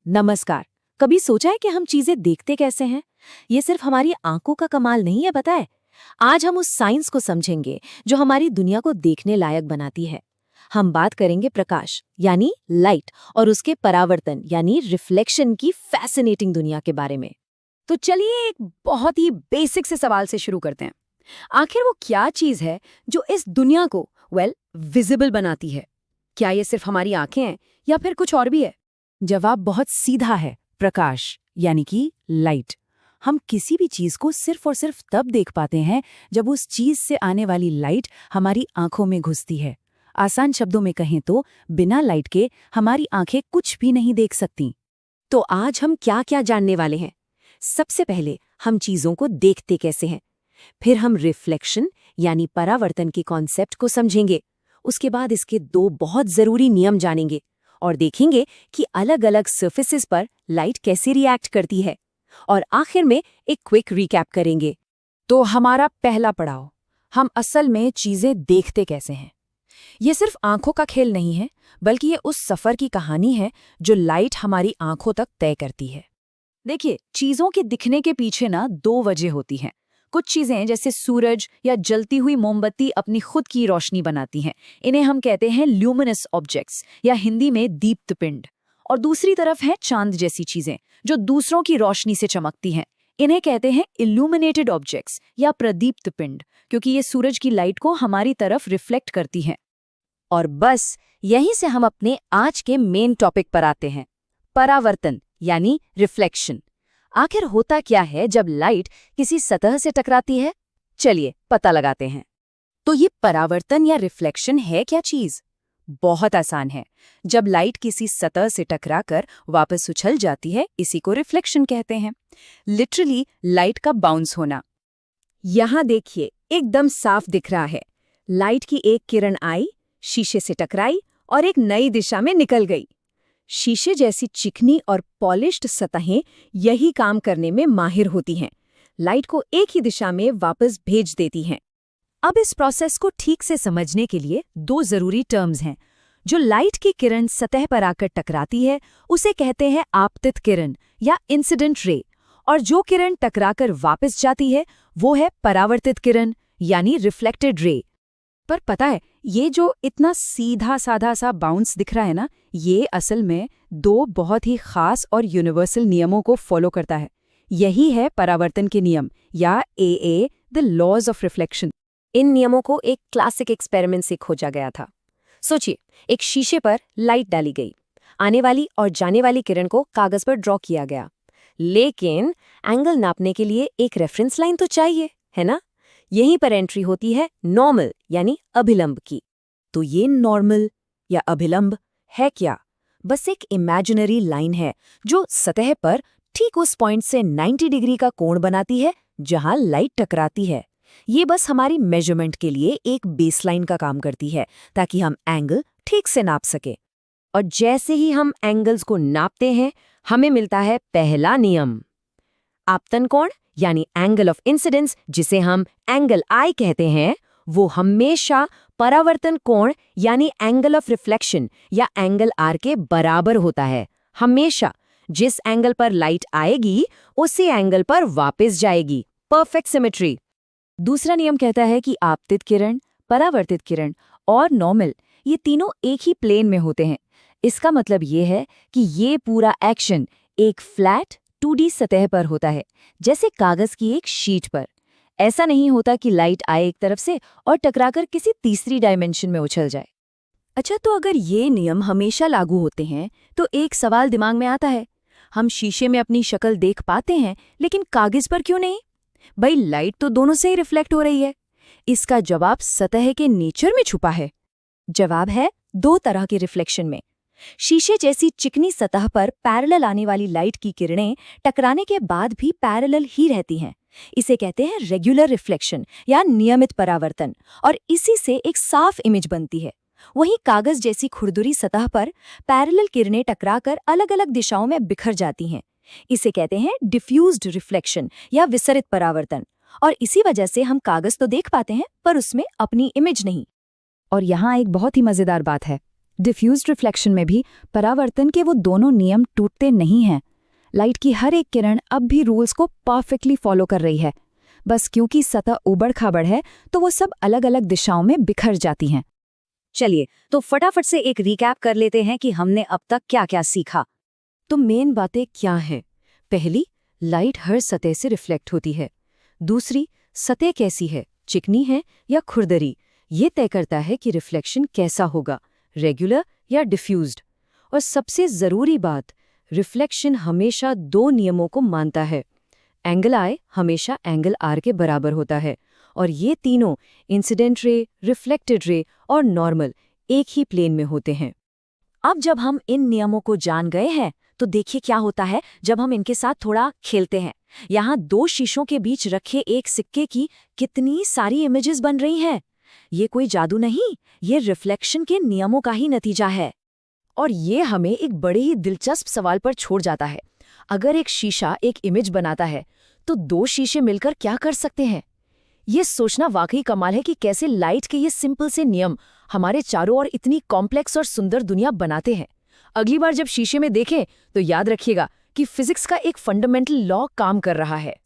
नमस्कार। कभी सोचा है कि हम चीजें देखते कैसे हैं? ये सिर्फ हमारी आंखों का कमाल नहीं है, पता है। आज हम उस साइंस को समझेंगे जो हमारी दुनिया को देखने लायक बनाती है। हम बात करेंगे प्रकाश यानी लाइट और उसके परावर्तन यानी रिफ्लेक्शन की फैसिनेटिंग दुनिया के बारे में। तो चलिए एक बहुत ही बेसिक से सवाल से शुरू करते हैं। आखिर वो क्या चीज है जो इस दुनिया को विजिबल बनाती है? क्या ये सिर्फ हमारी आंखें हैं या फिर कुछ और भी है? जवाब बहुत सीधा है, प्रकाश यानी कि लाइट। हम किसी भी चीज को सिर्फ और सिर्फ तब देख पाते हैं जब उस चीज से आने वाली लाइट हमारी आंखों में घुसती है। आसान शब्दों में कहें तो बिना लाइट के हमारी आंखें कुछ भी नहीं देख सकती। तो आज हम क्या क्या जानने वाले हैं? सबसे पहले हम चीजों को देखते कैसे हैं, फिर हम रिफ्लेक्शन यानी परावर्तन के कॉन्सेप्ट को समझेंगे, उसके बाद इसके दो बहुत जरूरी नियम जानेंगे और देखेंगे कि अलग अलग सर्फेसेस पर लाइट कैसे रिएक्ट करती है, और आखिर में एक क्विक रिकैप करेंगे। तो हमारा पहला पड़ाव, हम असल में चीजें देखते कैसे हैं। ये सिर्फ आंखों का खेल नहीं है, बल्कि ये उस सफर की कहानी है जो लाइट हमारी आंखों तक तय करती है। देखिए, चीजों के दिखने के पीछे ना दो वजह होती हैं। कुछ चीजें जैसे सूरज या जलती हुई मोमबत्ती अपनी खुद की रोशनी बनाती हैं, इन्हें हम कहते हैं ल्यूमिनस ऑब्जेक्ट्स या हिंदी में दीप्त पिंड। और दूसरी तरफ है चांद जैसी चीजें जो दूसरों की रोशनी से चमकती हैं, इन्हें कहते हैं इल्यूमिनेटेड ऑब्जेक्ट्स या प्रदीप्त पिंड, क्योंकि ये सूरज की लाइट को हमारी तरफ रिफ्लेक्ट करती हैं। और बस यहीं से हम अपने आज के मेन टॉपिक पर आते हैं, परावर्तन यानी रिफ्लेक्शन। आखिर होता क्या है जब लाइट किसी सतह से टकराती है? चलिए पता लगाते हैं। तो ये परावर्तन या रिफ्लेक्शन है क्या चीज? बहुत आसान है। जब लाइट किसी सतह से टकराकर वापस उछल जाती है, इसी को रिफ्लेक्शन कहते हैं। लिटरली लाइट का बाउंस होना। यहां देखिए, एकदम साफ दिख रहा है। लाइट की एक किरण आई, शीशे से टकराई और एक नई दिशा में निकल गई। शीशे जैसी चिकनी और पॉलिश्ड सतहें यही काम करने में माहिर होती हैं, लाइट को एक ही दिशा में वापस भेज देती हैं। अब इस प्रोसेस को ठीक से समझने के लिए दो जरूरी टर्म्स हैं। जो लाइट की किरण सतह पर आकर टकराती है उसे कहते हैं आपतित किरण या इंसिडेंट रे, और जो किरण टकराकर वापस जाती है वो है परावर्तित किरण यानी रिफ्लेक्टेड रे। पर पता है, ये जो इतना सीधा साधा सा बाउंस दिख रहा है ना, ये असल में दो बहुत ही खास और यूनिवर्सल नियमों को फॉलो करता है। यही है परावर्तन के नियम या AA, the laws of reflection. इन नियमों को एक क्लासिक एक्सपेरिमेंट से खोजा गया था। सोचिए, एक शीशे पर लाइट डाली गई, आने वाली और जाने वाली किरण को कागज पर ड्रॉ किया गया, लेकिन एंगल नापने के लिए एक रेफरेंस लाइन तो चाहिए, है ना? यहीं पर एंट्री होती है नॉर्मल यानी अभिलंब की। तो ये नॉर्मल या अभिलंब है क्या? बस एक इमेजिनरी लाइन है जो सतह पर ठीक उस पॉइंट से 90 डिग्री का कोण बनाती है जहां लाइट टकराती है। ये बस हमारी मेजरमेंट के लिए एक बेसलाइन का काम करती है ताकि हम एंगल ठीक से नाप सके। और जैसे ही हम एंगल्स को नापते हैं, हमें मिलता है पहला नियम, आपतन कोण यानी एंगल ऑफ इंसिडेंस, जिसे हम एंगल आई कहते हैं, वो हमेशा परावर्तन कोण यानी एंगल ऑफ रिफ्लेक्शन या एंगल आर के बराबर होता है। हमेशा जिस एंगल पर लाइट आएगी उसी एंगल पर वापस जाएगी। Perfect symmetry. दूसरा नियम कहता है कि आपतित किरण, परावर्तित किरण और नॉर्मल, ये तीनों एक ही प्लेन में होते हैं। इसका मतलब ये है कि ये पूरा एक्शन एक फ्लैट 2D सतह पर होता है, जैसे कागज की एक शीट पर। ऐसा नहीं होता कि लाइट आए एक तरफ से और टकराकर किसी तीसरी डायमेंशन में उछल जाए। अच्छा, तो अगर ये नियम हमेशा लागू होते हैं तो एक सवाल दिमाग में आता है, हम शीशे में अपनी शक्ल देख पाते हैं लेकिन कागज पर क्यों नहीं? भाई, लाइट तो दोनों से ही रिफ्लेक्ट हो रही है। इसका जवाब सतह के नेचर में छुपा है। जवाब है दो तरह के रिफ्लेक्शन में। शीशे जैसी चिकनी सतह पर पैरेलल आने वाली लाइट की किरणें टकराने के बाद भी पैरेलल ही रहती हैं। इसे कहते हैं रेगुलर रिफ्लेक्शन या नियमित परावर्तन, और इसी से एक साफ इमेज बनती है। वहीं कागज जैसी खुरदुरी सतह पर पैरेलल किरणें टकराकर अलग अलग दिशाओं में बिखर जाती हैं। इसे कहते हैं डिफ्यूज्ड रिफ्लेक्शन या विसरित परावर्तन, और इसी वजह से हम कागज तो देख पाते हैं पर उसमें अपनी इमेज नहीं। और यहाँ एक बहुत ही मजेदार बात है, डिफ्यूज्ड रिफ्लेक्शन में भी परावर्तन के वो दोनों नियम टूटते नहीं हैं। लाइट की हर एक किरण अब भी रूल्स को परफेक्टली फॉलो कर रही है, बस क्योंकि सतह ऊबड़-खाबड़ है तो वो सब अलग-अलग दिशाओं में बिखर जाती हैं। चलिए तो फटाफट से एक रिकैप कर लेते हैं कि हमने अब तक क्या-क्या सीखा। तो मेन बातें क्या हैं? पहली, लाइट हर सतह से रिफ्लेक्ट होती है। दूसरी, सतह कैसी है, चिकनी है या खुरदरी, ये तय करता है कि रिफ्लेक्शन कैसा होगा, रेगुलर या डिफ्यूज्ड। और सबसे ज़रूरी बात, रिफ्लेक्शन हमेशा दो नियमों को मानता है। एंगल आई हमेशा एंगल आर के बराबर होता है, और ये तीनों इंसिडेंट रे, रिफ्लेक्टेड रे और नॉर्मल एक ही प्लेन में होते हैं। अब जब हम इन नियमों को जान गए हैं तो देखिए क्या होता है जब हम इनके साथ थोड़ा खेलते हैं। यहाँ दो शीशों के बीच रखे एक सिक्के की कितनी सारी इमेजेस बन रही हैं। ये कोई जादू नहीं, ये रिफ्लेक्शन के नियमों का ही नतीजा है। और ये हमें एक बड़े ही दिलचस्प सवाल पर छोड़ जाता है। अगर एक शीशा एक इमेज बनाता है तो दो शीशे मिलकर क्या कर सकते हैं? ये सोचना वाकई कमाल है कि कैसे लाइट के ये सिंपल से नियम हमारे चारों ओर इतनी कॉम्प्लेक्स और सुंदर दुनिया बनाते हैं। अगली बार जब शीशे में देखें तो याद रखिएगा कि फिजिक्स का एक फंडामेंटल लॉ काम कर रहा है।